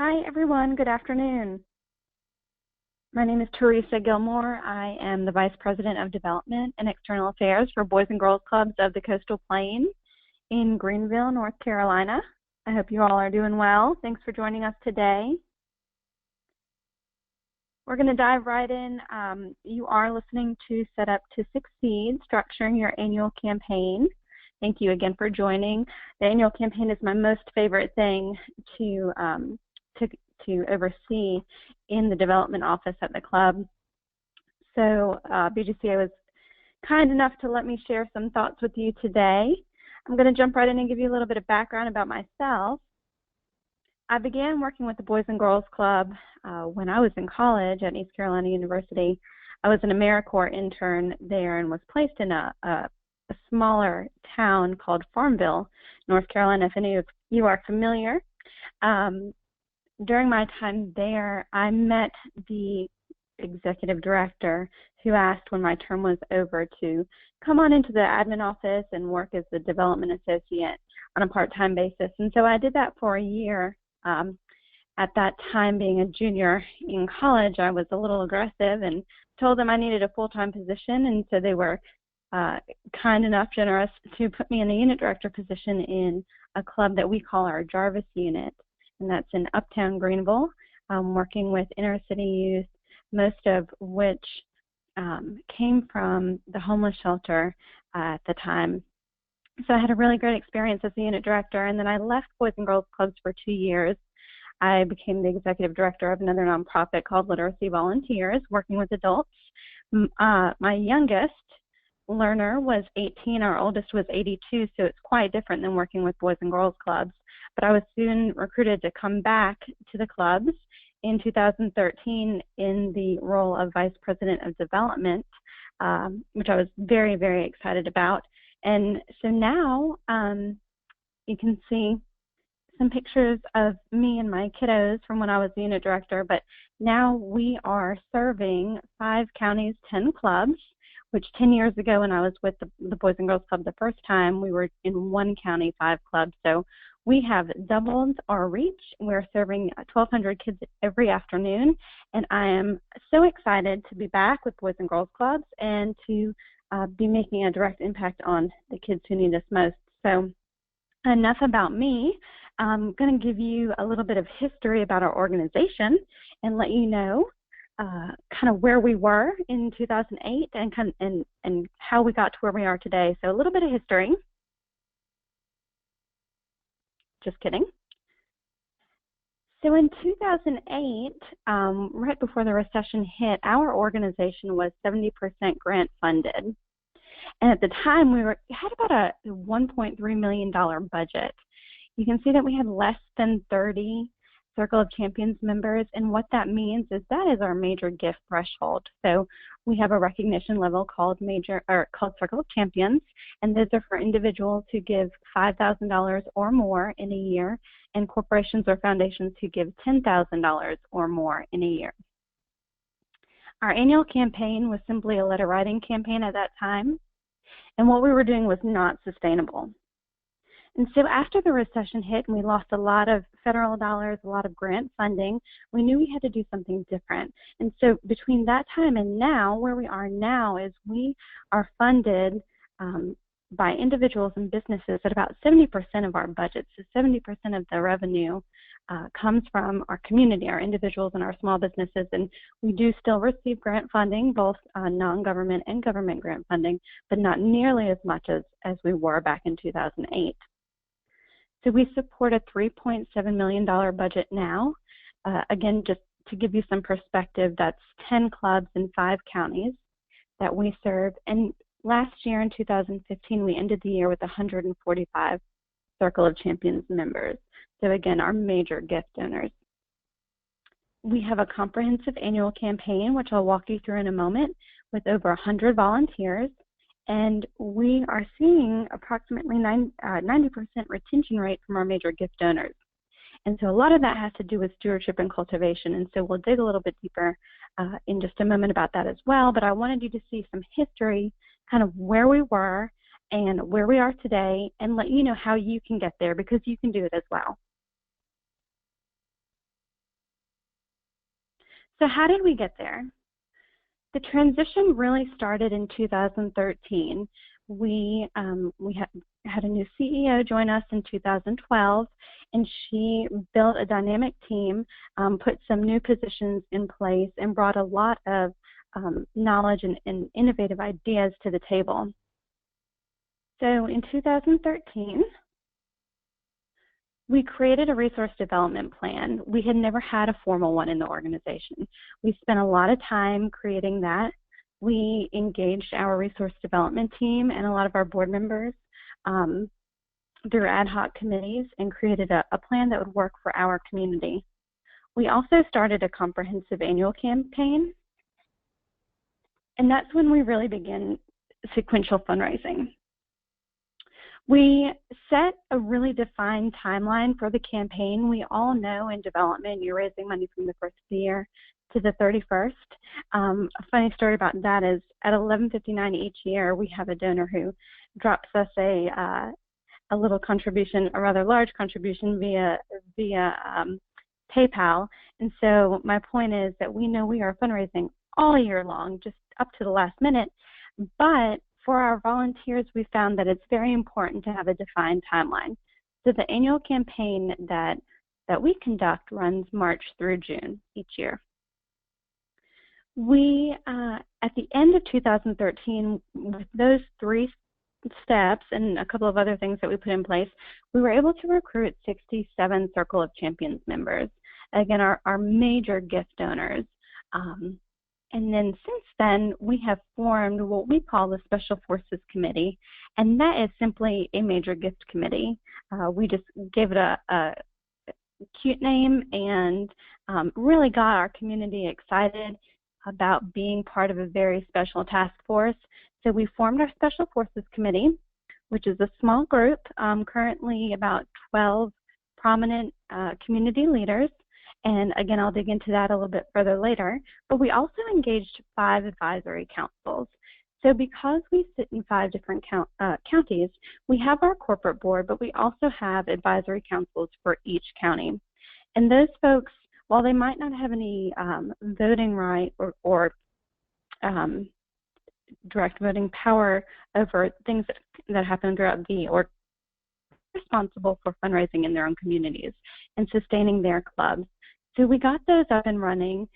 Hi, everyone. Good afternoon. My name is Theresa Gilmore. I am the Vice President of Development and External Affairs for Boys and Girls Clubs of the Coastal Plain in Greenville, North Carolina. I hope you all are doing well. Thanks for joining us today. We're going to dive right in. You are listening to Set Up to Succeed, Structuring Your Annual Campaign. Thank you again for joining. The annual campaign is my most favorite thing to oversee in the development office at the club. So BGCA was kind enough to let me share some thoughts with you today. I'm going to jump right in and give you a little bit of background about myself. I began working with the Boys and Girls Club when I was in college at East Carolina University. I was an AmeriCorps intern there and was placed in a smaller town called Farmville, North Carolina, if any of you are familiar. During my time there, I met the executive director who asked when my term was over to come on into the admin office and work as the development associate on a part-time basis. And so I did that for a year. At that time, being a junior in college, I was a little aggressive and told them I needed a full-time position, and so they were kind enough, generous, to put me in the unit director position in a club that we call our Jarvis unit. And that's in Uptown Greenville, working with inner city youth, most of which came from the homeless shelter at the time. So I had a really great experience as the unit director, and then I left Boys and Girls Clubs for 2 years. I became the executive director of another nonprofit called Literacy Volunteers, working with adults. My youngest learner was 18, our oldest was 82, so it's quite different than working with Boys and Girls Clubs. But I was soon recruited to come back to the clubs in 2013 in the role of Vice President of Development, which I was very, very excited about. And so now you can see some pictures of me and my kiddos from when I was the unit director, but now we are serving 5 counties, 10 clubs, which 10 years ago when I was with the Boys and Girls Club the first time, we were in 1 county, 5 clubs. So we have doubled our reach. We're serving 1,200 kids every afternoon, and I am so excited to be back with Boys and Girls Clubs and to be making a direct impact on the kids who need us most. So enough about me. I'm going to give you a little bit of history about our organization and let you know kind of where we were in 2008 and how we got to where we are today. So a little bit of history. Just kidding. So in 2008, right before the recession hit, our organization was 70% grant funded. And at the time, we had about a $1.3 million budget. You can see that we had less than 30 Circle of Champions members, and what that means is that is our major gift threshold. So we have a recognition level called Circle of Champions, and those are for individuals who give $5,000 or more in a year, and corporations or foundations who give $10,000 or more in a year. Our annual campaign was simply a letter writing campaign at that time, and what we were doing was not sustainable. And so after the recession hit and we lost a lot of federal dollars, a lot of grant funding, we knew we had to do something different. And so between that time and now, where we are now is we are funded by individuals and businesses at about 70% of our budget. So 70% of the revenue comes from our community, our individuals and our small businesses. And we do still receive grant funding, both non-government and government grant funding, but not nearly as much as we were back in 2008. So we support a $3.7 million budget now. Again, just to give you some perspective, that's 10 clubs in 5 counties that we serve. And last year in 2015, we ended the year with 145 Circle of Champions members. So again, our major gift donors. We have a comprehensive annual campaign, which I'll walk you through in a moment, with over 100 volunteers. And we are seeing approximately 90% retention rate from our major gift donors. And so a lot of that has to do with stewardship and cultivation. And so we'll dig a little bit deeper in just a moment about that as well. But I wanted you to see some history, kind of where we were and where we are today, and let you know how you can get there, because you can do it as well. So how did we get there? The transition really started in 2013. We had a new CEO join us in 2012, and she built a dynamic team, put some new positions in place, and brought a lot of knowledge and innovative ideas to the table. So in 2013, we created a resource development plan. We had never had a formal one in the organization. We spent a lot of time creating that. We engaged our resource development team and a lot of our board members through ad hoc committees and created a plan that would work for our community. We also started a comprehensive annual campaign, and that's when we really began sequential fundraising. We set a really defined timeline for the campaign. We all know in development you're raising money from the first of the year to the 31st. A funny story about that is at 11:59 each year, we have a donor who drops us a little contribution, a rather large contribution via PayPal. And so my point is that we know we are fundraising all year long, just up to the last minute, but for our volunteers, we found that it's very important to have a defined timeline. So the annual campaign that we conduct runs March through June each year. We, at the end of 2013, with those 3 steps and a couple of other things that we put in place, we were able to recruit 67 Circle of Champions members, again, our major gift donors. And then since then, we have formed what we call the Special Forces Committee, and that is simply a major gift committee. We just gave it a cute name and really got our community excited about being part of a very special task force. So we formed our Special Forces Committee, which is a small group, currently about 12 prominent community leaders. And again, I'll dig into that a little bit further later. But we also engaged 5 advisory councils. So because we sit in 5 different counties, we have our corporate board, but we also have advisory councils for each county. And those folks, while they might not have any voting right or direct voting power over things that happen throughout or responsible for fundraising in their own communities and sustaining their clubs. So we got those up and running.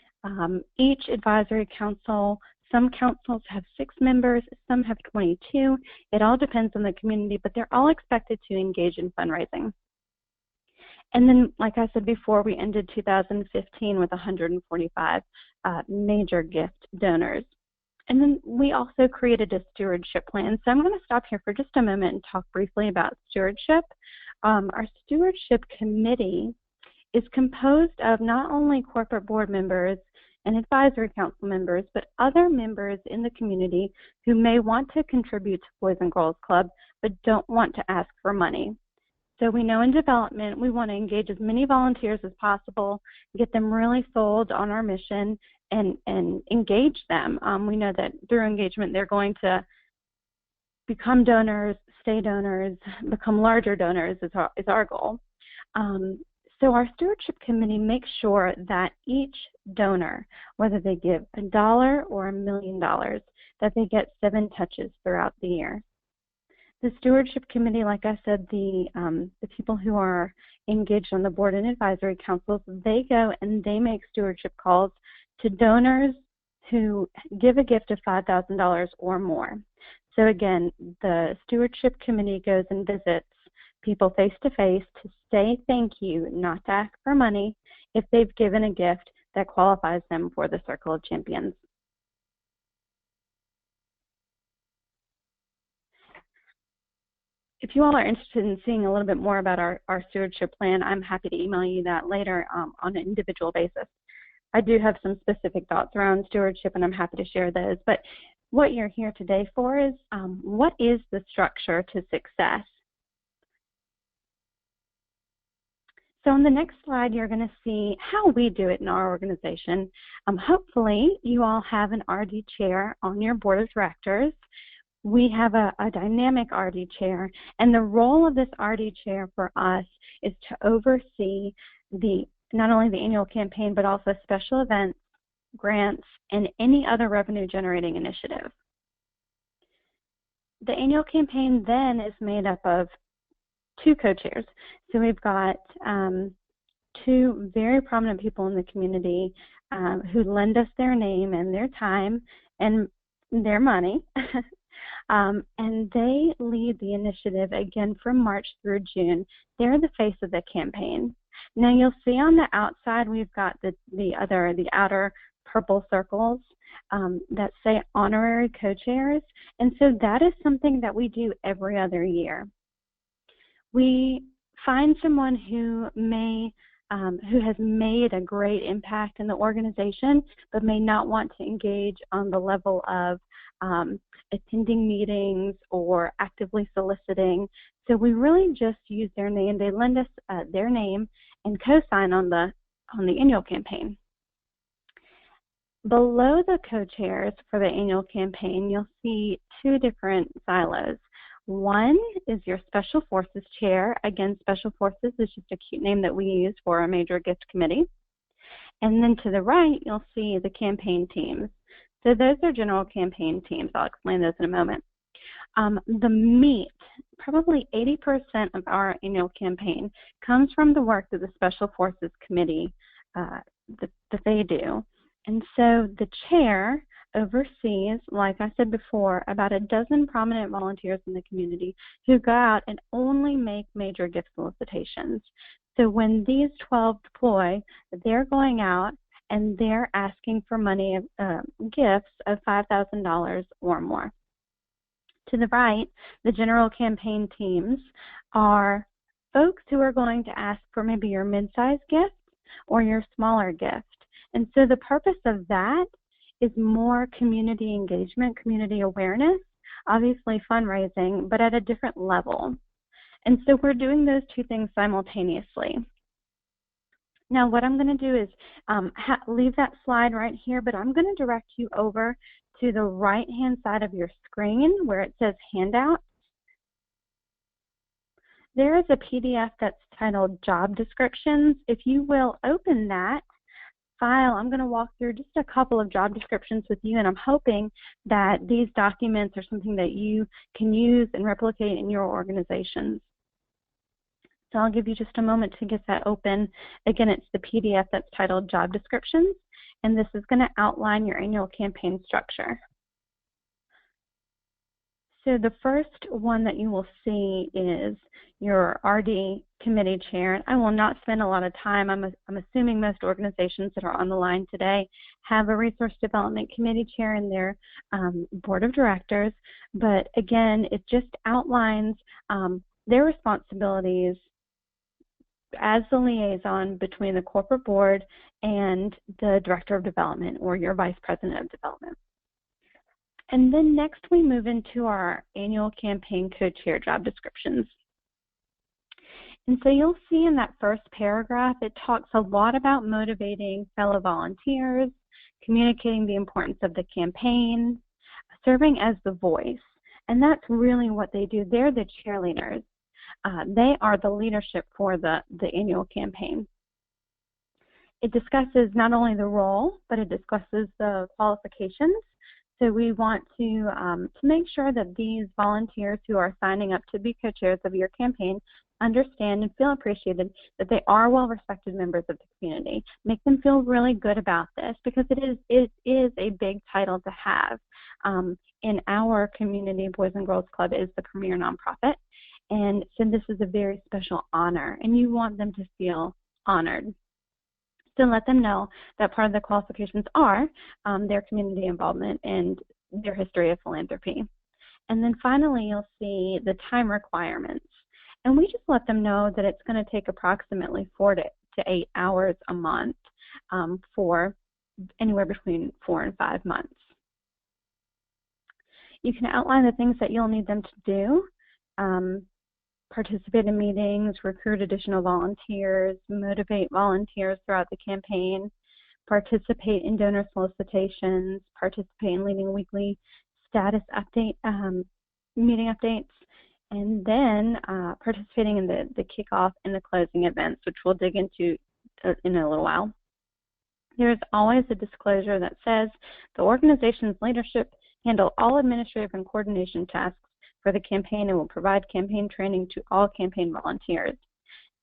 Each advisory council, some councils have 6 members, some have 22. It all depends on the community, but they're all expected to engage in fundraising. And then, like I said before, we ended 2015 with 145 major gift donors. And then we also created a stewardship plan. So I'm going to stop here for just a moment and talk briefly about stewardship. Our stewardship committee is composed of not only corporate board members and advisory council members, but other members in the community who may want to contribute to Boys and Girls Club, but don't want to ask for money. So we know in development, we want to engage as many volunteers as possible, get them really sold on our mission, and engage them. We know that through engagement, they're going to become donors, stay donors, become larger donors is our goal. So our stewardship committee makes sure that each donor, whether they give $1 or $1 million, that they get 7 touches throughout the year. The stewardship committee, like I said, the people who are engaged on the board and advisory councils, they go and they make stewardship calls to donors who give a gift of $5,000 or more. So again, the stewardship committee goes and visits people face-to-face to say thank you, not to ask for money, if they've given a gift that qualifies them for the Circle of Champions. If you all are interested in seeing a little bit more about our stewardship plan, I'm happy to email you that later on an individual basis. I do have some specific thoughts around stewardship, and I'm happy to share those. But what you're here today for is what is the structure to success? So on the next slide, you're going to see how we do it in our organization. Hopefully, you all have an RD chair on your board of directors. We have a dynamic RD chair, and the role of this RD chair for us is to oversee not only the annual campaign, but also special events, grants, and any other revenue-generating initiative. The annual campaign then is made up of 2 co-chairs. So we've got 2 very prominent people in the community who lend us their name and their time and their money. And they lead the initiative again from March through June. They're the face of the campaign. Now you'll see on the outside we've got the outer purple circles that say honorary co-chairs, and so that is something that we do every other year. We find someone who has made a great impact in the organization but may not want to engage on the level of attending meetings or actively soliciting. So we really just use their name. They lend us their name and co-sign on the annual campaign. Below the co-chairs for the annual campaign, you'll see 2 different silos. One is your Special Forces Chair. Again, Special Forces is just a cute name that we use for a major gift committee. And then to the right, you'll see the campaign teams. So those are general campaign teams. I'll explain those in a moment. The meat, probably 80% of our annual campaign, comes from the work that the Special Forces Committee that they do. And so the chair oversees, like I said before, about a dozen prominent volunteers in the community who go out and only make major gift solicitations. So when these 12 deploy, they're going out and they're asking for money, gifts of $5,000 or more. To the right, the general campaign teams are folks who are going to ask for maybe your mid-sized gift or your smaller gift. And so the purpose of that is more community engagement, community awareness, obviously fundraising, but at a different level. And so we're doing those 2 things simultaneously. Now what I'm going to do is leave that slide right here, but I'm going to direct you over to the right-hand side of your screen where it says Handouts. There is a PDF that's titled Job Descriptions. If you will open that file, I'm going to walk through just a couple of job descriptions with you, and I'm hoping that these documents are something that you can use and replicate in your organizations. So I'll give you just a moment to get that open. Again, it's the PDF that's titled Job Descriptions, and this is going to outline your annual campaign structure. So the first one that you will see is your RD committee chair. I will not spend a lot of time. I'm assuming most organizations that are on the line today have a resource development committee chair in their board of directors. But again, it just outlines their responsibilities as the liaison between the corporate board and the director of development or your vice president of development. And then next we move into our annual campaign co-chair job descriptions. And so you'll see in that first paragraph, it talks a lot about motivating fellow volunteers, communicating the importance of the campaign, serving as the voice. And that's really what they do. They're the cheerleaders. They are the leadership for the annual campaign. It discusses not only the role, but it discusses the qualifications. So we want to make sure that these volunteers who are signing up to be co-chairs of your campaign understand and feel appreciated, that they are well-respected members of the community. Make them feel really good about this, because it is a big title to have. In our community, Boys and Girls Club is the premier nonprofit, and so this is a very special honor, and you want them to feel honored. So let them know that part of the qualifications are their community involvement and their history of philanthropy. And then finally, you'll see the time requirements. And we just let them know that it's going to take approximately 4 to 8 hours a month for anywhere between 4 and 5 months. You can outline the things that you'll need them to do. Participate in meetings, recruit additional volunteers, motivate volunteers throughout the campaign, participate in donor solicitations, participate in leading weekly status update, meeting updates, and then participating in the kickoff and the closing events, which we'll dig into in a little while. There is always a disclosure that says the organization's leadership handle all administrative and coordination tasks for the campaign and will provide campaign training to all campaign volunteers.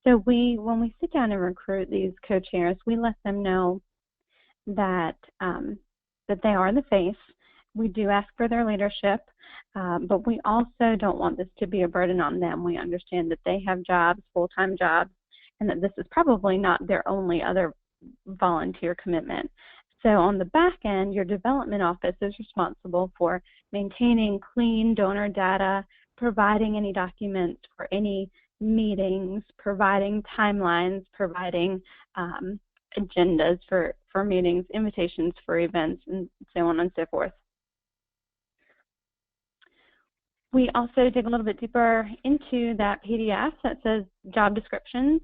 So when we sit down and recruit these co-chairs, we let them know that that they are the face. We do ask for their leadership, but we also don't want this to be a burden on them. We understand that they have jobs, full-time jobs, and that this is probably not their only other volunteer commitment. So on the back end, your development office is responsible for maintaining clean donor data, providing any documents for any meetings, providing timelines, providing agendas for meetings, invitations for events, and so on and so forth. We also dig a little bit deeper into that PDF that says job descriptions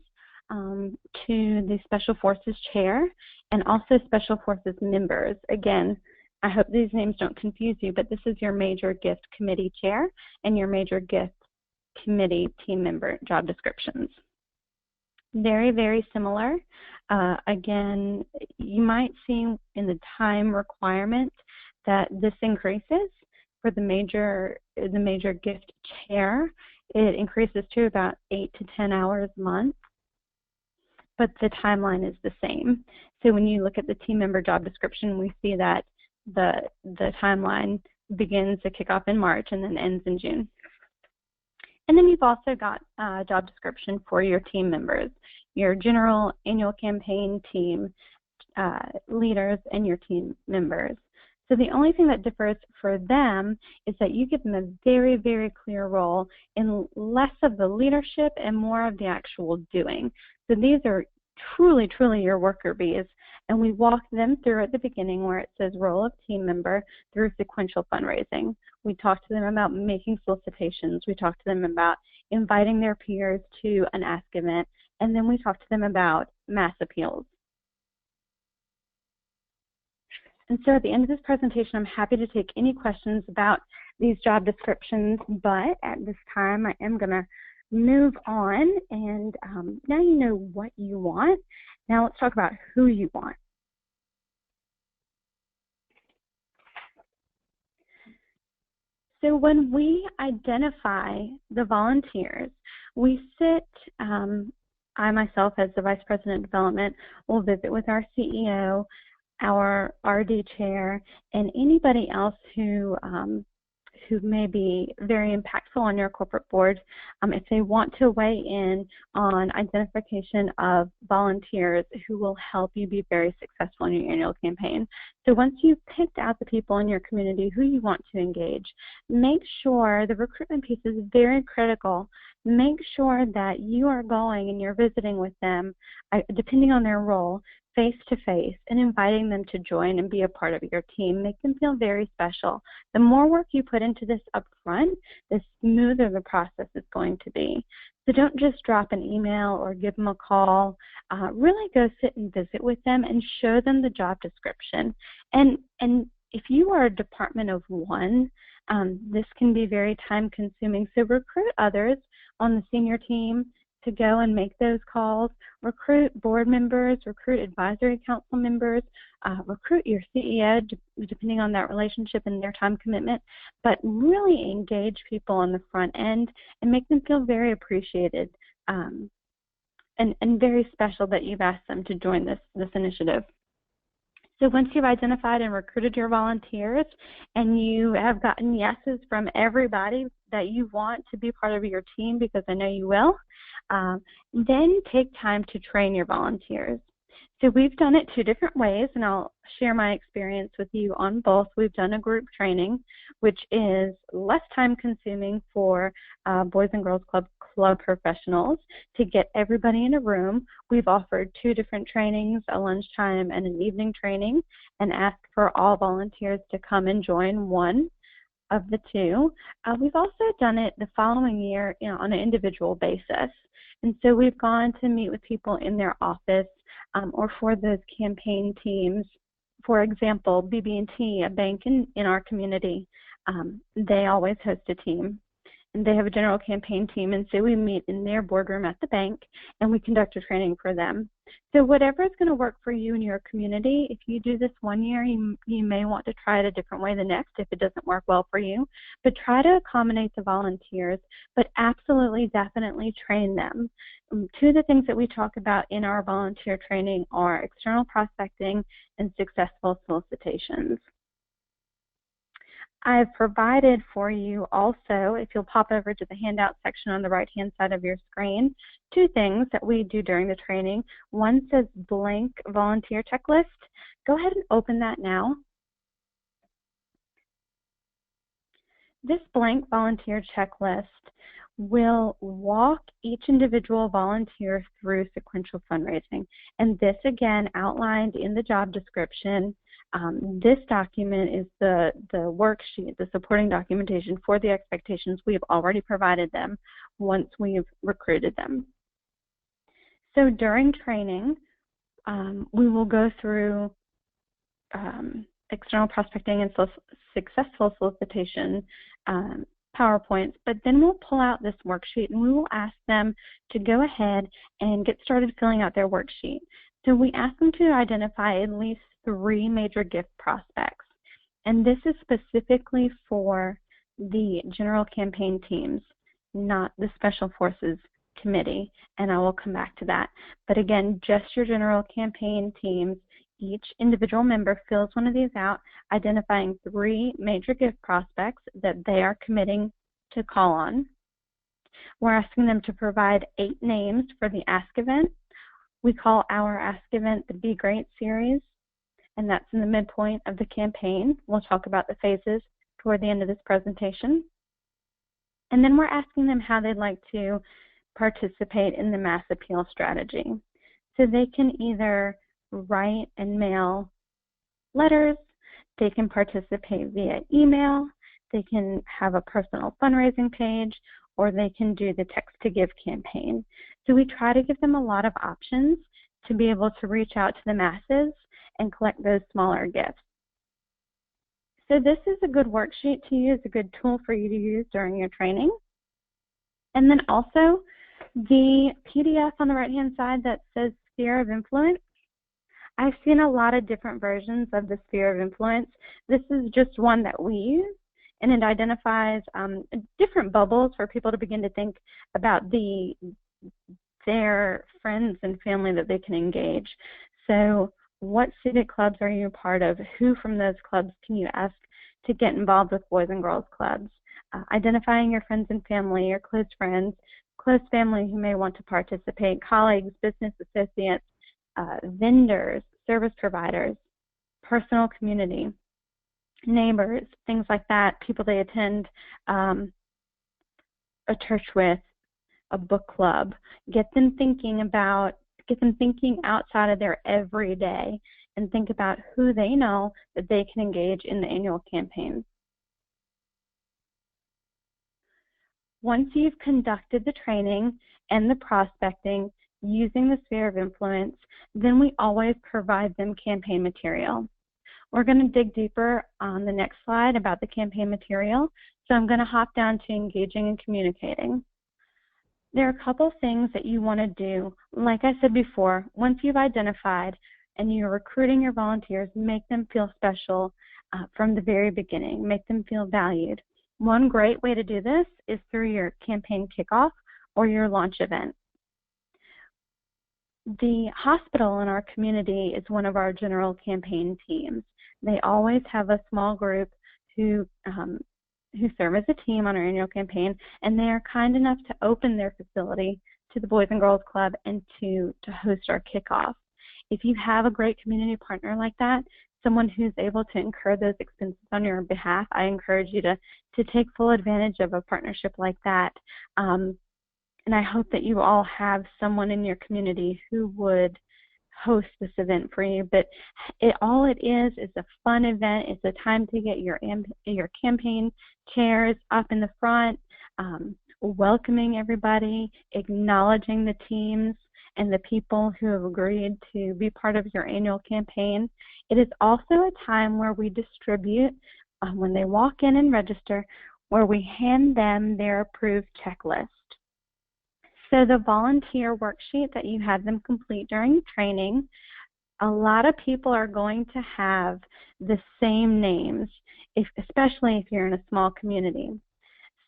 to the Special Forces Chair and also Special Forces members. Again, I hope these names don't confuse you, but this is your Major Gift Committee Chair and your Major Gift Committee team member job descriptions. Very, very similar. Again, you might see in the time requirement that this increases. For the major gift chair, it increases to about 8 to 10 hours a month, but the timeline is the same. So when you look at the team member job description, we see that the timeline begins to kick off in March and then ends in June. And then you've also got a job description for your team members, your general annual campaign team leaders and your team members. So the only thing that differs for them is that you give them a very, very clear role in less of the leadership and more of the actual doing. So these are truly, truly your worker bees, and we walk them through at the beginning where it says role of team member through sequential fundraising. We talk to them about making solicitations. We talk to them about inviting their peers to an ask event, and then we talk to them about mass appeals. And so at the end of this presentation, I'm happy to take any questions about these job descriptions, but at this time I am going to move on, and now you know what you want. Now let's talk about who you want. So when we identify the volunteers, we sit, I myself as the Vice President of Development will visit with our CEO, our RD chair, and anybody else who may be very impactful on your corporate board if they want to weigh in on identification of volunteers who will help you be very successful in your annual campaign. So once you've picked out the people in your community who you want to engage, make sure the recruitment piece is very critical. Make sure that you are going and you're visiting with them, depending on their role, face-to-face, and inviting them to join and be a part of your team. Make them feel very special. The more work you put into this up front, the smoother the process is going to be. So don't just drop an email or give them a call. Really go sit and visit with them and show them the job description. And if you are a department of one, this can be very time-consuming. So recruit others on the senior team to go and make those calls, recruit board members, recruit advisory council members, recruit your CEO, depending on that relationship and their time commitment, but really engage people on the front end and make them feel very appreciated and very special that you've asked them to join this initiative. So once you've identified and recruited your volunteers and you have gotten yeses from everybody that you want to be part of your team, because I know you will, then take time to train your volunteers. So we've done it two different ways, and I'll share my experience with you on both. We've done a group training, which is less time consuming for Boys and Girls Club professionals to get everybody in a room. We've offered two different trainings, a lunchtime and an evening training, and asked for all volunteers to come and join one of the two. We've also done it the following year, on an individual basis. And so we've gone to meet with people in their office or for those campaign teams. For example, BB&T, a bank in our community, they always host a team. And they have a general campaign team, and so we meet in their boardroom at the bank, and we conduct a training for them. So whatever is going to work for you and your community, if you do this one year, you may want to try it a different way the next if it doesn't work well for you. But try to accommodate the volunteers, but absolutely, definitely train them. Two of the things that we talk about in our volunteer training are external prospecting and successful solicitations. I've provided for you also, if you'll pop over to the handout section on the right-hand side of your screen, two things that we do during the training. One says blank volunteer checklist. Go ahead and open that now. This blank volunteer checklist will walk each individual volunteer through sequential fundraising. And this, again, outlined in the job description. This document is the worksheet, the supporting documentation for the expectations we've already provided them once we've recruited them. So during training, we will go through external prospecting and successful solicitation PowerPoints, but then we'll pull out this worksheet and we will ask them to go ahead and get started filling out their worksheet. So we ask them to identify at least 3 major gift prospects, and this is specifically for the general campaign teams, not the Special Forces Committee, and I will come back to that. But again, just your general campaign teams. Each individual member fills one of these out, identifying 3 major gift prospects that they are committing to call on. We're asking them to provide 8 names for the Ask event. We call our Ask event the Be Great series, and that's in the midpoint of the campaign. We'll talk about the phases toward the end of this presentation. And then we're asking them how they'd like to participate in the mass appeal strategy. So they can either write and mail letters, they can participate via email, they can have a personal fundraising page, or they can do the text to give campaign. So we try to give them a lot of options to be able to reach out to the masses and collect those smaller gifts. So this is a good worksheet to use, a good tool for you to use during your training. And then also the PDF on the right-hand side that says Sphere of Influence. I've seen a lot of different versions of the Sphere of Influence. This is just one that we use, and it identifies different bubbles for people to begin to think about their friends and family that they can engage. So what civic clubs are you a part of? Who from those clubs can you ask to get involved with Boys and Girls Clubs? Identifying your friends and family, your close friends, close family who may want to participate, colleagues, business associates, vendors, service providers, personal community, neighbors, things like that, people they attend a church with, a book club. Get them thinking outside of their everyday and think about who they know that they can engage in the annual campaign. Once you've conducted the training and the prospecting using the Sphere of Influence, then we always provide them campaign material. We're going to dig deeper on the next slide about the campaign material, so I'm going to hop down to engaging and communicating. There are a couple things that you want to do. Like I said before, once you've identified and you're recruiting your volunteers, make them feel special from the very beginning. Make them feel valued. One great way to do this is through your campaign kickoff or your launch event. The hospital in our community is one of our general campaign teams. They always have a small group who serve as a team on our annual campaign, and they are kind enough to open their facility to the Boys and Girls Club and to host our kickoff. If you have a great community partner like that, someone who's able to incur those expenses on your behalf, I encourage you to take full advantage of a partnership like that. And I hope that you all have someone in your community who would host this event for you. But all it is a fun event. It's a time to get your campaign chairs up in the front, welcoming everybody, acknowledging the teams and the people who have agreed to be part of your annual campaign. It is also a time where we distribute, when they walk in and register, where we hand them their approved checklist. So the volunteer worksheet that you had them complete during training, a lot of people are going to have the same names, especially if you're in a small community.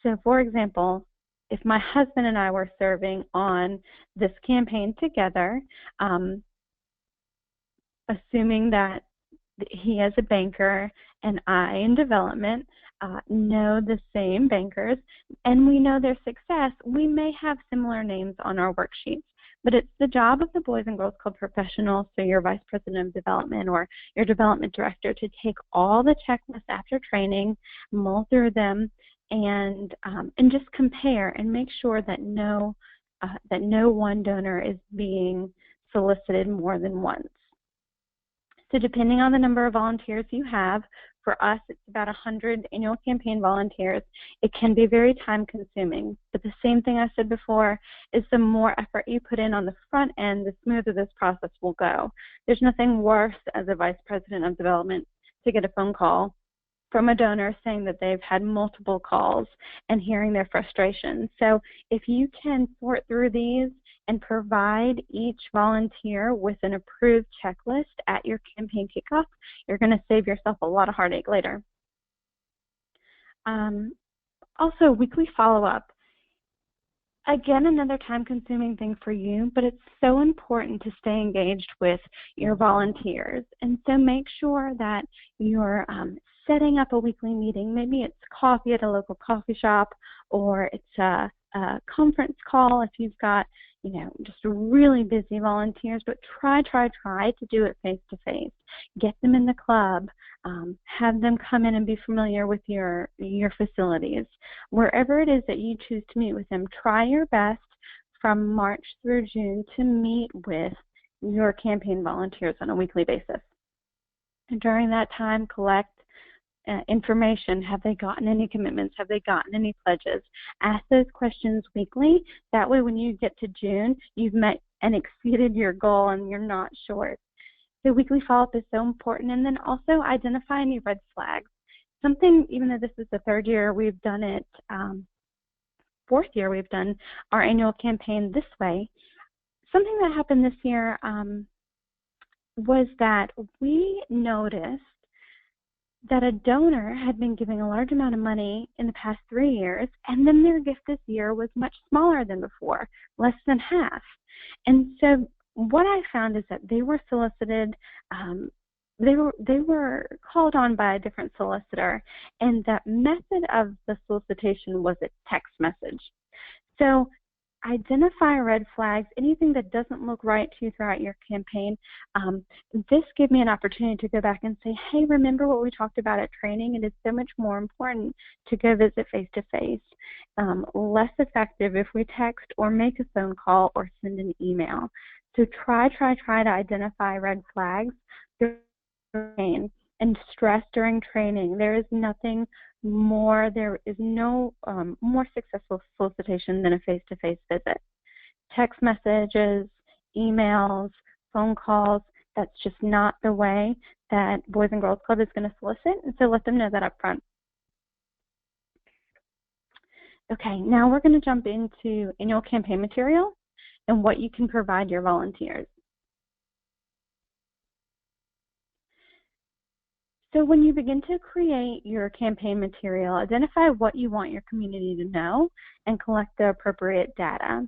So for example, if my husband and I were serving on this campaign together, assuming that he as a banker and I in development know the same bankers and we know their success, we may have similar names on our worksheets. But it's the job of the Boys and Girls Club professionals, so your vice president of development or your development director, to take all the checklists after training, mull through them, and just compare and make sure that no one donor is being solicited more than once. So depending on the number of volunteers you have, for us it's about 100 annual campaign volunteers. It can be very time consuming, but the same thing I said before is the more effort you put in on the front end, the smoother this process will go. There's nothing worse as a vice president of development to get a phone call from a donor saying that they've had multiple calls and hearing their frustration. So if you can sort through these and provide each volunteer with an approved checklist at your campaign kickoff, you're going to save yourself a lot of heartache later. Also, weekly follow-up. Again, another time-consuming thing for you, but it's so important to stay engaged with your volunteers. And so make sure that you're setting up a weekly meeting. Maybe it's coffee at a local coffee shop, or it's a conference call if you've got, just really busy volunteers, but try to do it face-to-face. Get them in the club. Have them come in and be familiar with your facilities. Wherever it is that you choose to meet with them, try your best from March through June to meet with your campaign volunteers on a weekly basis. And during that time, collect information. Have they gotten any commitments? Have they gotten any pledges? Ask those questions weekly. That way when you get to June, you've met and exceeded your goal and you're not short. So weekly follow-up is so important. And then also identify any red flags. Something, even though this is the third year we've done it, fourth year we've done our annual campaign this way, something that happened this year was that we noticed that a donor had been giving a large amount of money in the past 3 years, and then their gift this year was much smaller than before, less than half. And so what I found is that they were solicited, they were called on by a different solicitor, and that method of the solicitation was a text message. So identify red flags, anything that doesn't look right to you throughout your campaign. This gave me an opportunity to go back and say, hey, remember what we talked about at training? It is so much more important to go visit face-to-face. Less effective if we text or make a phone call or send an email. So try to identify red flags and stress during training. There is nothing more, there is no more successful solicitation than a face-to-face visit. Text messages, emails, phone calls, that's just not the way that Boys and Girls Club is going to solicit, and so let them know that up front. Okay, now we're going to jump into annual campaign material and what you can provide your volunteers. So when you begin to create your campaign material, identify what you want your community to know and collect the appropriate data.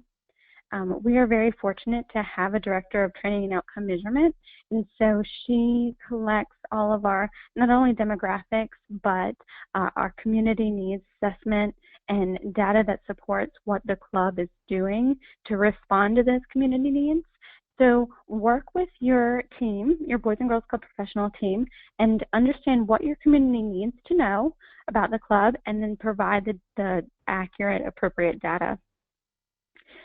We are very fortunate to have a director of training and outcome measurement, and so she collects all of our, not only demographics, but our community needs assessment and data that supports what the club is doing to respond to those community needs. So work with your team, your Boys and Girls Club professional team, and understand what your community needs to know about the club, and then provide the accurate, appropriate data.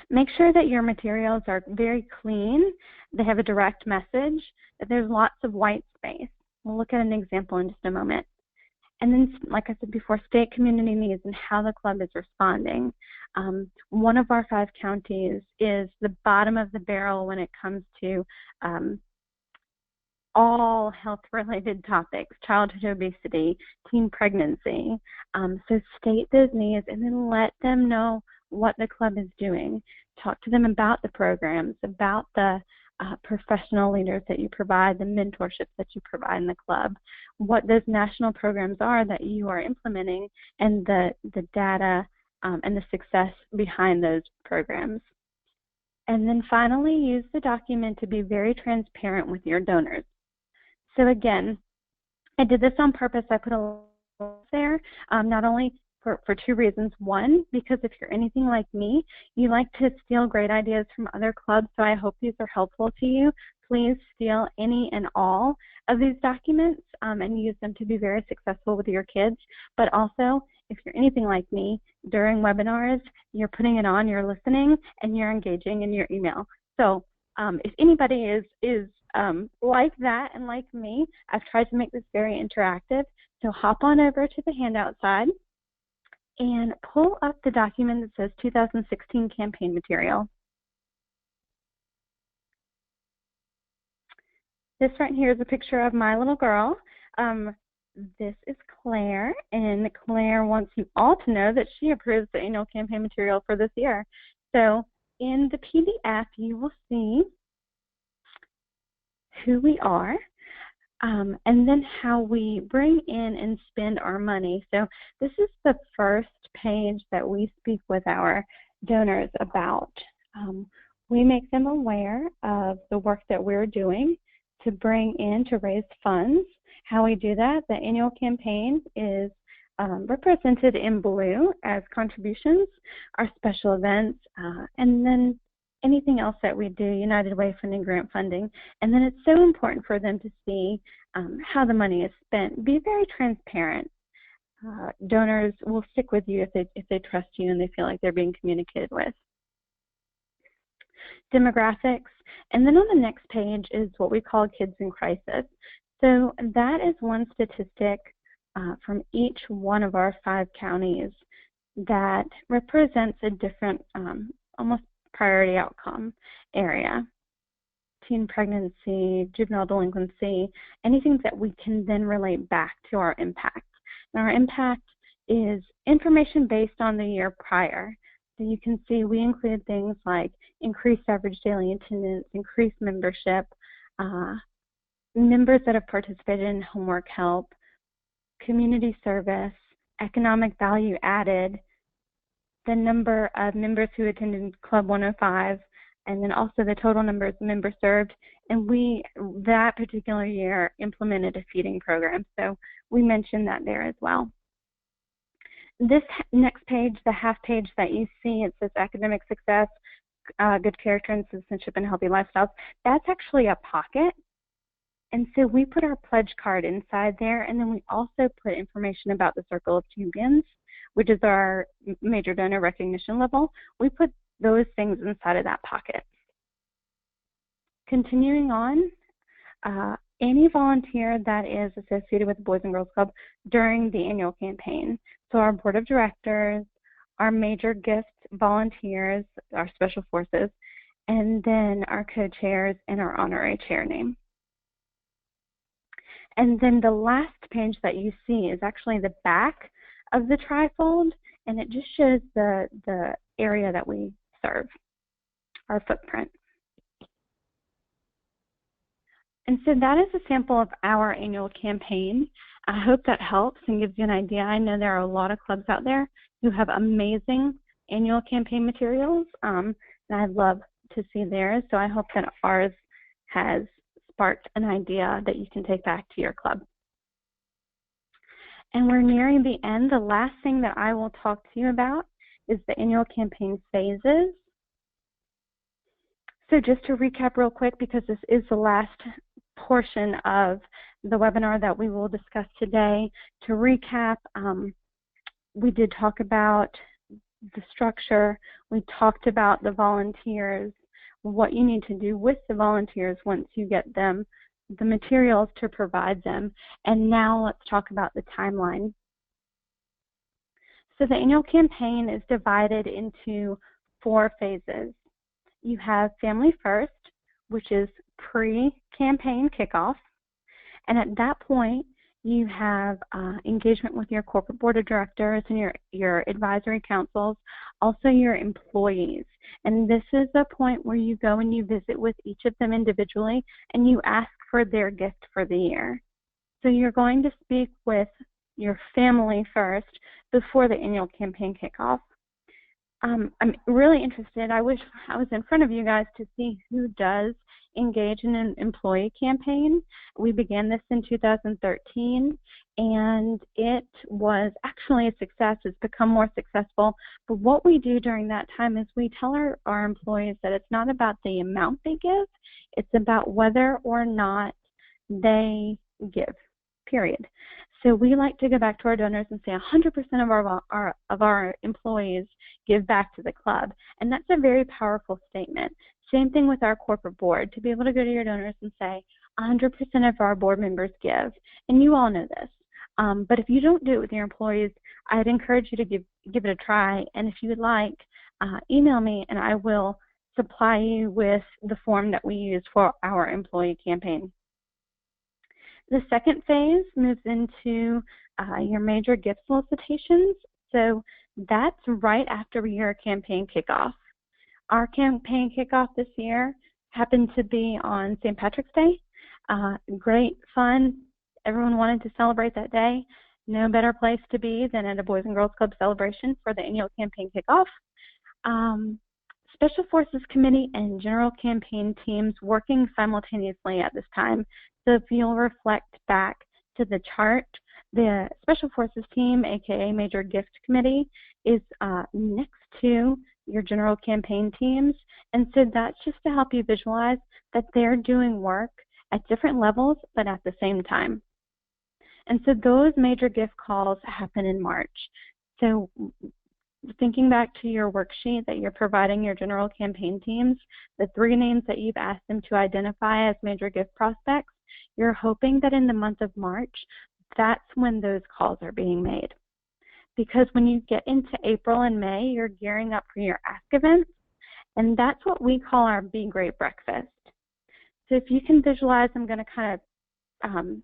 Make sure that your materials are very clean, they have a direct message, that there's lots of white space. We'll look at an example in just a moment. And then, like I said before, state community needs and how the club is responding. One of our 5 counties is the bottom of the barrel when it comes to all health-related topics, childhood obesity, teen pregnancy. So state those needs and then let them know what the club is doing. Talk to them about the programs, about the professional leaders that you provide, the mentorship that you provide in the club, what those national programs are that you are implementing, and the data and the success behind those programs. And then finally, use the document to be very transparent with your donors. So again, I did this on purpose. I put a link there, not only for two reasons. One, because if you're anything like me, you like to steal great ideas from other clubs, so I hope these are helpful to you. Please steal any and all of these documents and use them to be very successful with your kids. But also, if you're anything like me, during webinars, you're putting it on, you're listening, and you're engaging in your email. So if anybody is like that and like me, I've tried to make this very interactive. So hop on over to the handout side and pull up the document that says 2016 campaign material. This right here is a picture of my little girl. This is Claire, and Claire wants you all to know that she approves the annual campaign material for this year. So in the PDF, you will see who we are, and then how we bring in and spend our money. So this is the first page that we speak with our donors about. We make them aware of the work that we're doing to bring in to raise funds. How we do that, the annual campaign is represented in blue as contributions, our special events, and then anything else that we do, United Way funding, grant funding. And then it's so important for them to see how the money is spent. Be very transparent. Donors will stick with you if they trust you and they feel like they're being communicated with. Demographics, and then on the next page is what we call kids in crisis. So that is one statistic from each one of our 5 counties that represents a different, almost priority outcome area. Teen pregnancy, juvenile delinquency, anything that we can then relate back to our impact. And our impact is information based on the year prior. So you can see we include things like increased average daily attendance, increased membership, members that have participated in homework help, community service, economic value added, the number of members who attended Club 105, and then also the total number of members served. And we, that particular year, implemented a feeding program. So we mentioned that there as well. This next page, the half page that you see, it says academic success, good character and citizenship, and healthy lifestyles. That's actually a pocket. And so we put our pledge card inside there, and then we also put information about the Circle of Champions, which is our major donor recognition level. We put those things inside of that pocket. Continuing on, any volunteer that is associated with the Boys and Girls Club during the annual campaign. So our board of directors, our major gift volunteers, our special forces, and then our co-chairs and our honorary chair name. And then the last page that you see is actually the back of the trifold, and it just shows the area that we serve, our footprint. And so that is a sample of our annual campaign. I hope that helps and gives you an idea. I know there are a lot of clubs out there who have amazing annual campaign materials, and I'd love to see theirs. So I hope that ours has sparked an idea that you can take back to your club. And we're nearing the end. The last thing that I will talk to you about is the annual campaign phases. So just to recap real quick, because this is the last portion of the webinar that we will discuss today. To recap, we did talk about the structure. We talked about the volunteers, what you need to do with the volunteers once you get them, the materials to provide them. And now let's talk about the timeline. So the annual campaign is divided into 4 phases. You have Family First, which is pre-campaign kickoff. And at that point, You have engagement with your corporate board of directors and your advisory councils, also your employees. And this is a point where you go and you visit with each of them individually and you ask for their gift for the year. So you're going to speak with your family first before the annual campaign kickoff. I'm really interested. I wish I was in front of you guys to see who does engage in an employee campaign. We began this in 2013, and it was actually a success. It's become more successful. But what we do during that time is we tell our employees that it's not about the amount they give, it's about whether or not they give, period. So we like to go back to our donors and say 100% of our employees give back to the club. And that's a very powerful statement. Same thing with our corporate board, to be able to go to your donors and say 100% of our board members give. And you all know this. But if you don't do it with your employees, I'd encourage you to give it a try. And if you would like, email me and I will supply you with the form that we use for our employee campaign. The second phase moves into your major gift solicitations. So that's right after your campaign kickoff. Our campaign kickoff this year happened to be on St. Patrick's Day. Great fun. Everyone wanted to celebrate that day. No better place to be than at a Boys and Girls Club celebration for the annual campaign kickoff. Special Forces Committee and General Campaign teams working simultaneously at this time. So if you'll reflect back to the chart, the Special Forces team, aka Major Gift Committee, is next to your General Campaign teams. And so that's just to help you visualize that they're doing work at different levels, but at the same time. And so those major gift calls happen in March. So thinking back to your worksheet that you're providing your General Campaign teams, the 3 names that you've asked them to identify as major gift prospects, you're hoping that in the month of March, that's when those calls are being made. Because when you get into April and May, you're gearing up for your ask events, and that's what we call our Be Great Breakfast. So if you can visualize, I'm going to kind of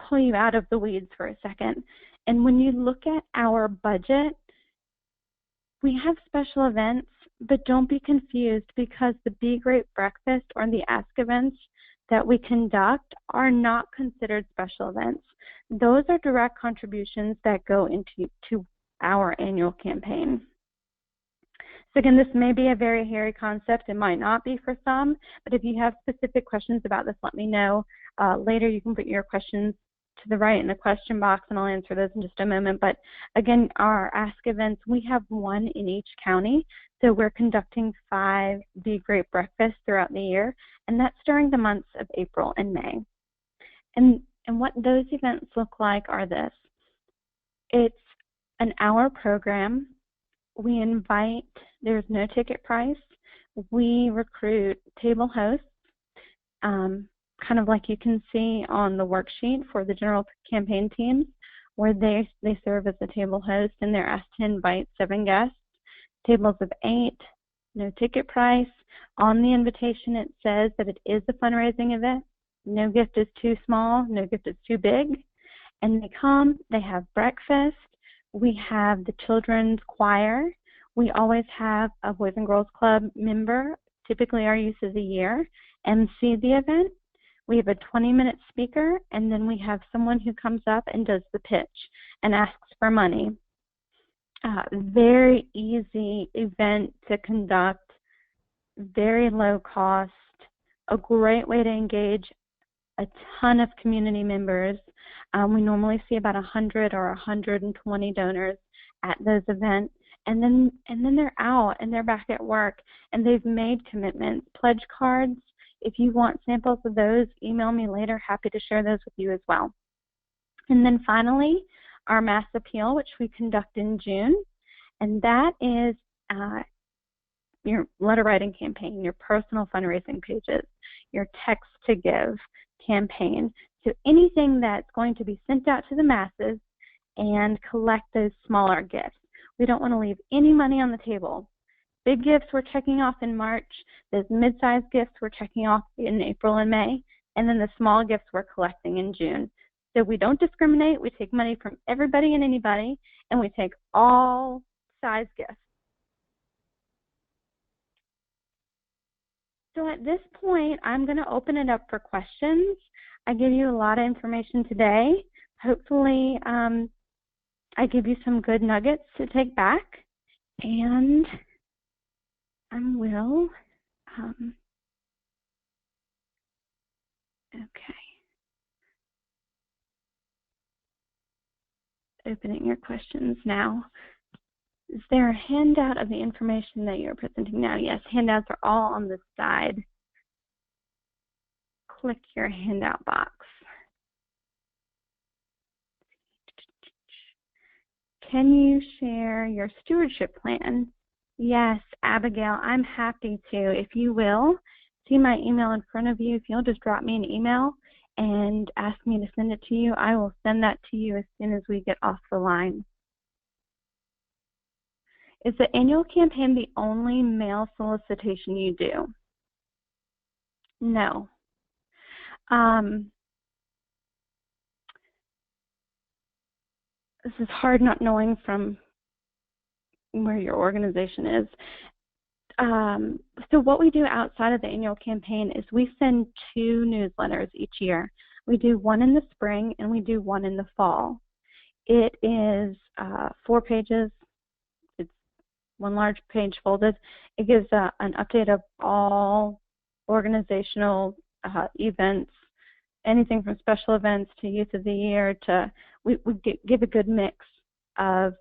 pull you out of the weeds for a second. And when you look at our budget, we have special events, but don't be confused because the Be Great Breakfast or the ask events that we conduct are not considered special events. Those are direct contributions that go into our annual campaign. So again, this may be a very hairy concept. It might not be for some, but if you have specific questions about this, let me know. Later you can put your questions to the right in the question box and I'll answer those in just a moment. But again, our ask events, we have 1 in each county. So we're conducting 5 Be Great Breakfasts throughout the year, and that's during the months of April and May. And what those events look like are this. It's an hour program. We invite, there's no ticket price. We recruit table hosts, kind of like you can see on the worksheet for the General Campaign teams, where they serve as a table host and they're asked to invite 7 guests. Tables of 8, no ticket price. On the invitation it says that it is a fundraising event. No gift is too small, no gift is too big. And they come, they have breakfast. We have the children's choir. We always have a Boys and Girls Club member, typically our youth of the year, MC the event. We have a 20-minute speaker, and then we have someone who comes up and does the pitch and asks for money. Very easy event to conduct, very low cost, a great way to engage a ton of community members. We normally see about 100 or 120 donors at those events, and then they're out and they're back at work and they've made commitments. Pledge cards, if you want samples of those, email me later. Happy to share those with you as well. And then finally, our mass appeal, which we conduct in June, and that is your letter writing campaign, your personal fundraising pages, your text to give campaign. So anything that's going to be sent out to the masses and collect those smaller gifts. We don't want to leave any money on the table. Big gifts we're checking off in March, those mid-sized gifts we're checking off in April and May, and then the small gifts we're collecting in June. So we don't discriminate. We take money from everybody and anybody, and we take all size gifts. So at this point, I'm going to open it up for questions. I give you a lot of information today. Hopefully, I give you some good nuggets to take back, and I will, okay. Opening your questions now. Is there a handout of the information that you're presenting now? Yes, handouts are all on the side. Click your handout box. Can you share your stewardship plan? Yes, Abigail, I'm happy to. If you will, see my email in front of you. If you'll just drop me an email and ask me to send it to you, I will send that to you as soon as we get off the line. Is the annual campaign the only mail solicitation you do? No. This is hard not knowing from where your organization is. So what we do outside of the annual campaign is we send 2 newsletters each year. We do one in the spring and we do one in the fall. It is 4 pages. It's 1 large page folded. It gives an update of all organizational events, anything from special events to youth of the year to, we give a good mix of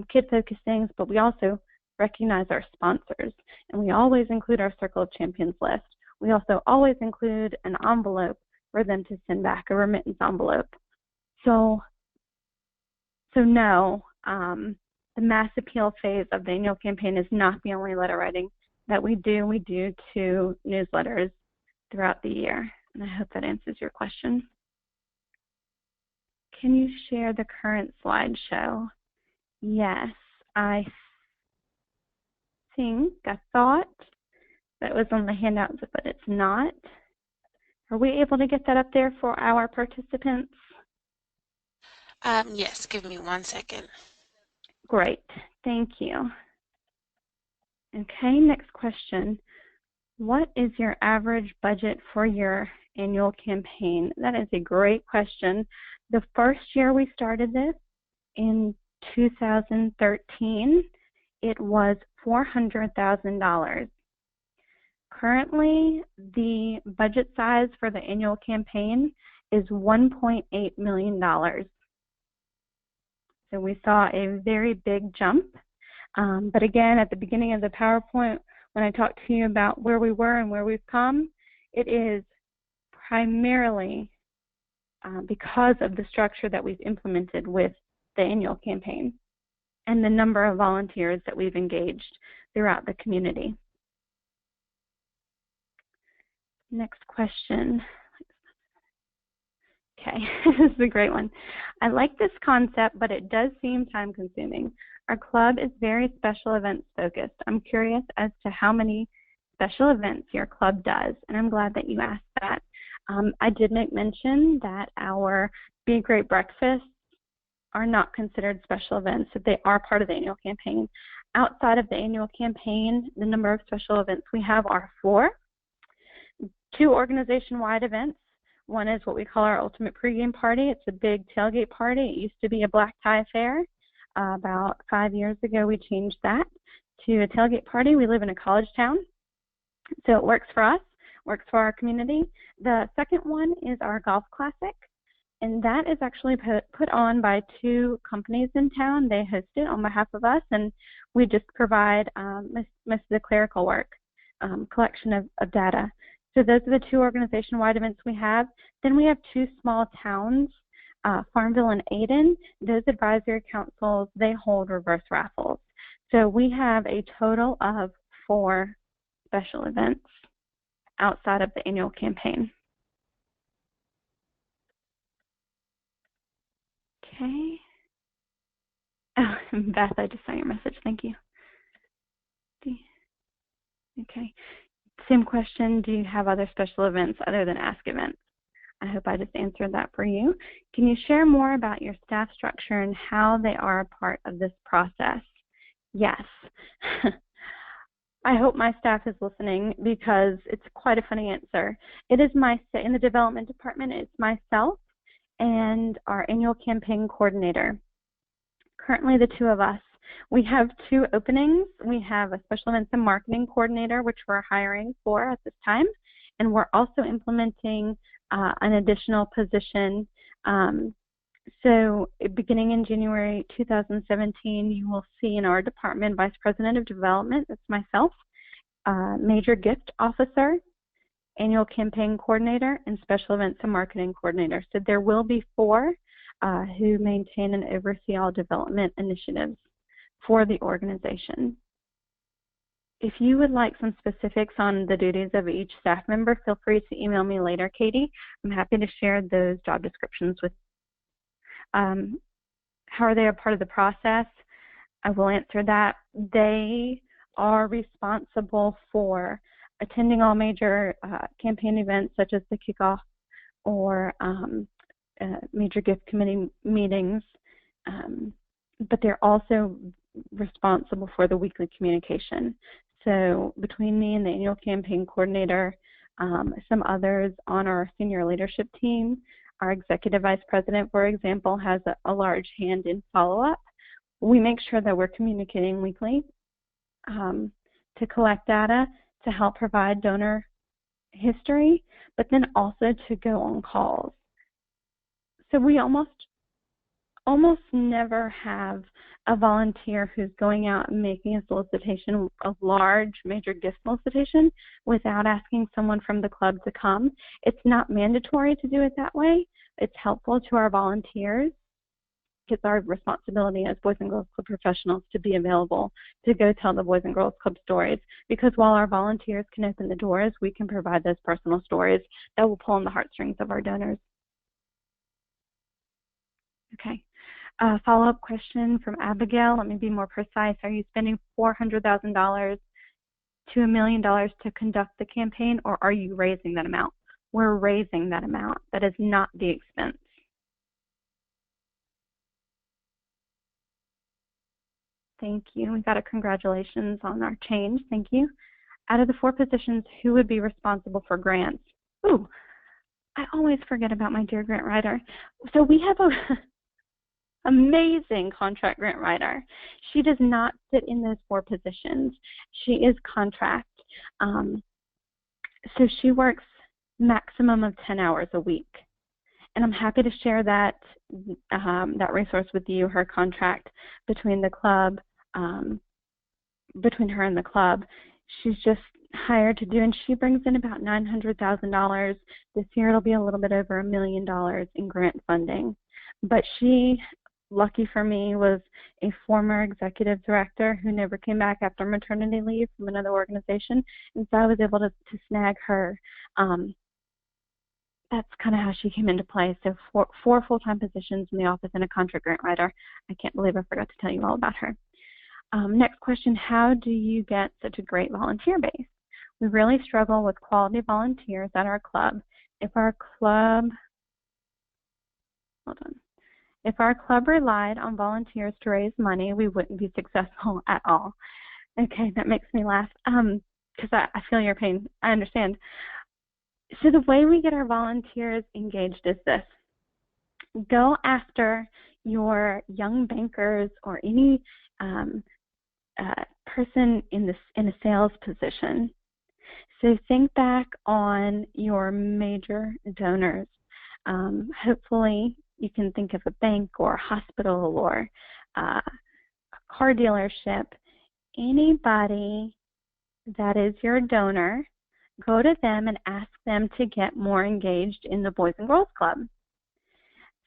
kid-focused things, but we also recognize our sponsors, and we always include our Circle of Champions list. We also always include an envelope for them to send back, a remittance envelope. So no, the mass appeal phase of the annual campaign is not the only letter writing that we do. We do 2 newsletters throughout the year, and I hope that answers your question. Can you share the current slideshow? Yes, I thought that was on the handouts, but it's not. Are we able to get that up there for our participants? Yes, give me 1 second. Great, thank you. Okay, next question. What is your average budget for your annual campaign? That is a great question. The first year we started this in 2013, it was $400,000. Currently, the budget size for the annual campaign is $1.8 million. So we saw a very big jump. But again, at the beginning of the PowerPoint, when I talked to you about where we were and where we've come, it is primarily because of the structure that we've implemented with the annual campaign and the number of volunteers that we've engaged throughout the community. Next question. Okay, this is a great one. I like this concept, but it does seem time consuming. Our club is very special events focused. I'm curious as to how many special events your club does, and I'm glad that you asked that. I did make mention that our Be Great breakfasts are not considered special events, that they are part of the annual campaign. Outside of the annual campaign, the number of special events we have are 4. 2 organization-wide events. One is what we call our ultimate pregame party. It's a big tailgate party. It used to be a black tie affair. About 5 years ago, we changed that to a tailgate party. We live in a college town, so it works for us, works for our community. The second one is our golf classic, and that is actually put on by 2 companies in town. They host it on behalf of us, and we just provide most of the clerical work, collection of data. So those are the 2 organization-wide events we have. Then we have 2 small towns, Farmville and Ayden. Those advisory councils, they hold reverse raffles. So we have a total of 4 special events outside of the annual campaign. Okay. Oh, Beth, I just saw your message. Thank you. Okay. Same question. Do you have other special events other than Ask events? I hope I just answered that for you. Can you share more about your staff structure and how they are a part of this process? Yes. I hope my staff is listening because it's quite a funny answer. It is in the development department, it's myself and our annual campaign coordinator. Currently the two of us. We have two openings. We have a special events and marketing coordinator, which we're hiring for at this time, and we're also implementing an additional position. So beginning in January 2017, you will see in our department Vice President of Development, that's myself, Major Gift Officer, Annual Campaign Coordinator, and Special Events and Marketing Coordinator. So there will be 4 who maintain and oversee all development initiatives for the organization. If you would like some specifics on the duties of each staff member, feel free to email me later, Katie. I'm happy to share those job descriptions with you. How are they a part of the process? I will answer that. They are responsible for attending all major campaign events such as the kickoff or major gift committee meetings, but they're also responsible for the weekly communication. So between me and the annual campaign coordinator, some others on our senior leadership team, our executive vice president, for example, has a large hand in follow-up. We make sure that we're communicating weekly to collect data, to help provide donor history, but then also to go on calls. So we almost never have a volunteer who's going out and making a solicitation, a large major gift solicitation, without asking someone from the club to come. It's not mandatory to do it that way. It's helpful to our volunteers. It's our responsibility as Boys and Girls Club professionals to be available to go tell the Boys and Girls Club stories, because while our volunteers can open the doors, we can provide those personal stories that will pull on the heartstrings of our donors. Okay. Follow-up question from Abigail. Let me be more precise. Are you spending $400,000 to $1 million to conduct the campaign, or are you raising that amount? We're raising that amount. That is not the expense. Thank you. We got a congratulations on our change. Thank you. Out of the 4 positions, who would be responsible for grants? Ooh, I always forget about my dear grant writer. So we have a amazing contract grant writer. She does not sit in those 4 positions. She is contract. So she works maximum of 10 hours a week. And I'm happy to share that resource with you, her contract between the club, between her and the club. She's just hired to do, and she brings in about $900,000. This year it'll be a little bit over $1 million in grant funding. But she, lucky for me, was a former executive director who never came back after maternity leave from another organization, and so I was able to snag her. That's kind of how she came into play. So 4 full-time positions in the office and a contract grant writer. I can't believe I forgot to tell you all about her. Next question, how do you get such a great volunteer base? We really struggle with quality volunteers at our club. If our club relied on volunteers to raise money, we wouldn't be successful at all. Okay, that makes me laugh because I feel your pain. I understand. So the way we get our volunteers engaged is this. Go after your young bankers or any person in a sales position. So think back on your major donors. Hopefully you can think of a bank or a hospital or a car dealership. Anybody that is your donor, go to them and ask them to get more engaged in the Boys and Girls Club.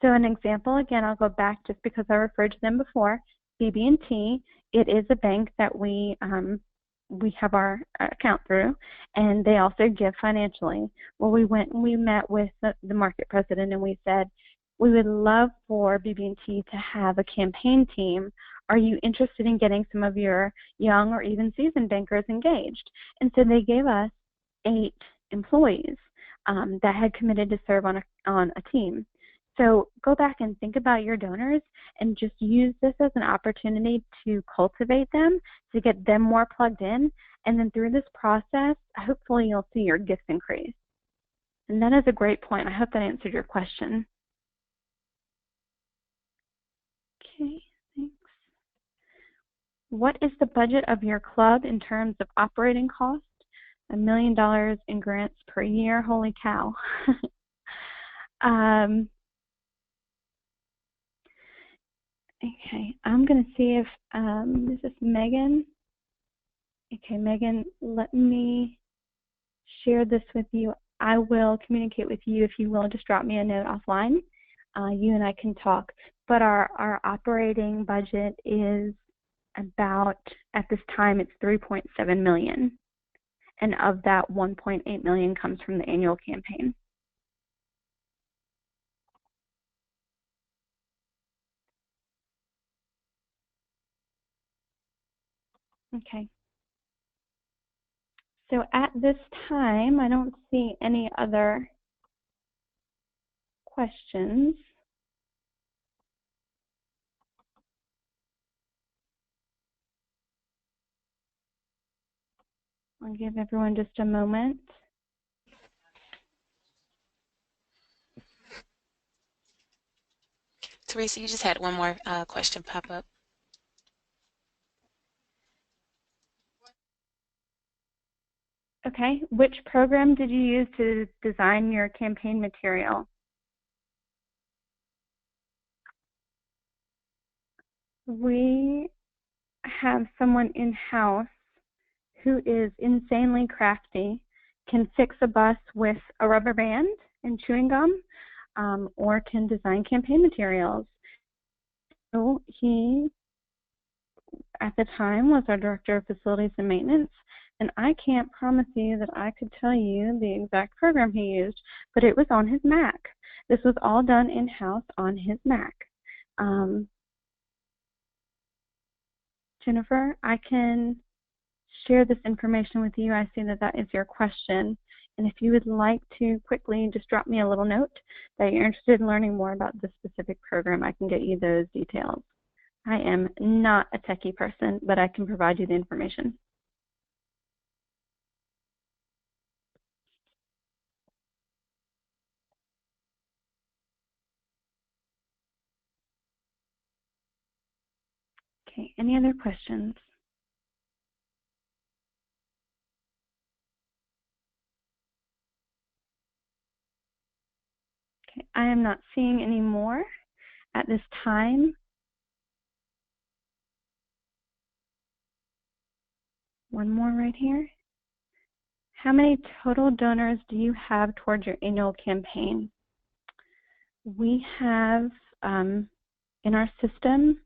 So an example, again, I'll go back just because I referred to them before, BB&T. It is a bank that we have our account through, and they also give financially. Well, we went and we met with the market president, and we said, we would love for BB&T to have a campaign team. Are you interested in getting some of your young or even seasoned bankers engaged? And so they gave us 8 employees. that had committed to serve on a team. So go back and think about your donors and just use this as an opportunity to cultivate them, to get them more plugged in. And then through this process, hopefully you'll see your gifts increase. And that is a great point. I hope that answered your question. Okay, thanks. What is the budget of your club in terms of operating costs? $1 million in grants per year. Holy cow. Okay, I'm going to see if this is Megan. Okay, Megan, let me share this with you. I will communicate with you if you will. Just drop me a note offline. You and I can talk. But our operating budget is about, at this time, it's $3.7 million. And of that, $1.8 million comes from the annual campaign. Okay. So at this time, I don't see any other questions. I'll give everyone just a moment. Theresa, you just had one more question pop up. Okay, which program did you use to design your campaign material? We have someone in-house who is insanely crafty, can fix a bus with a rubber band and chewing gum, or can design campaign materials. So he, at the time, was our Director of Facilities and Maintenance, and I can't promise you that I could tell you the exact program he used, but it was on his Mac. This was all done in-house on his Mac. Jennifer, I can share this information with you. I see that that is your question. And if you would like to quickly just drop me a little note that you're interested in learning more about this specific program, I can get you those details. I am not a techie person, but I can provide you the information. Okay, any other questions? Okay, I am not seeing any more at this time. One more right here. How many total donors do you have towards your annual campaign? We have in our system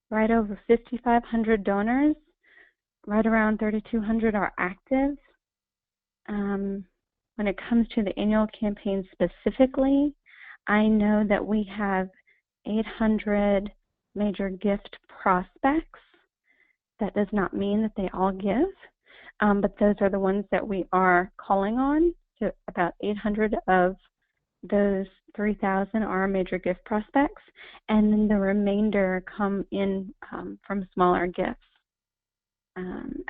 right over 5,500 donors. Right around 3,200 are active. When it comes to the annual campaign specifically, I know that we have 800 major gift prospects. That does not mean that they all give, but those are the ones that we are calling on. So about 800 of those 3,000 are major gift prospects, and then the remainder come in from smaller gifts,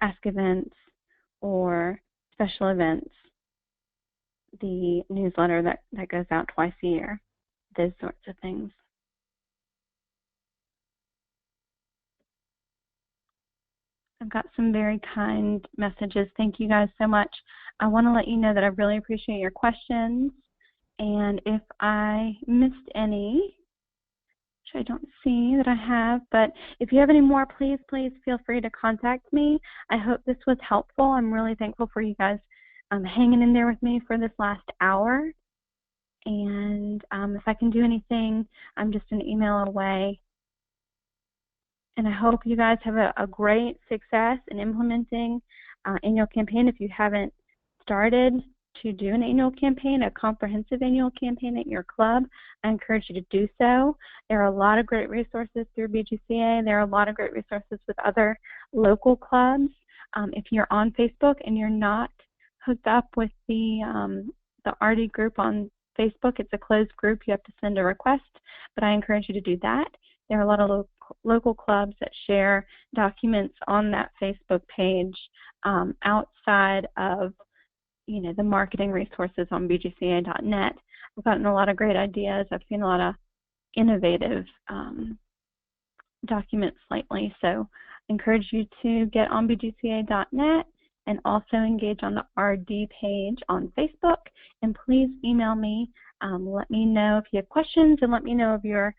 ask events or special events, the newsletter that goes out twice a year, those sorts of things. I've got some very kind messages. Thank you guys so much. I want to let you know that I really appreciate your questions. And if I missed any, which I don't see that I have, but if you have any more, please feel free to contact me. I hope this was helpful. I'm really thankful for you guys hanging in there with me for this last hour. And if I can do anything, I'm just an email away. And I hope you guys have a great success in implementing annual campaign. If you haven't started to do an annual campaign, a comprehensive annual campaign at your club, I encourage you to do so. There are a lot of great resources through BGCA. There are a lot of great resources with other local clubs. If you're on Facebook and you're not hooked up with the the RD group on Facebook. It's a closed group. You have to send a request, but I encourage you to do that. There are a lot of local clubs that share documents on that Facebook page outside of the marketing resources on bgca.net. I've gotten a lot of great ideas. I've seen a lot of innovative documents lately. So I encourage you to get on bgca.net and also engage on the RD page on Facebook. And please email me. Let me know if you have questions, and let me know of your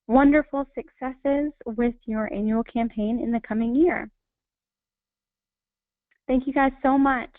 wonderful successes with your annual campaign in the coming year. Thank you guys so much.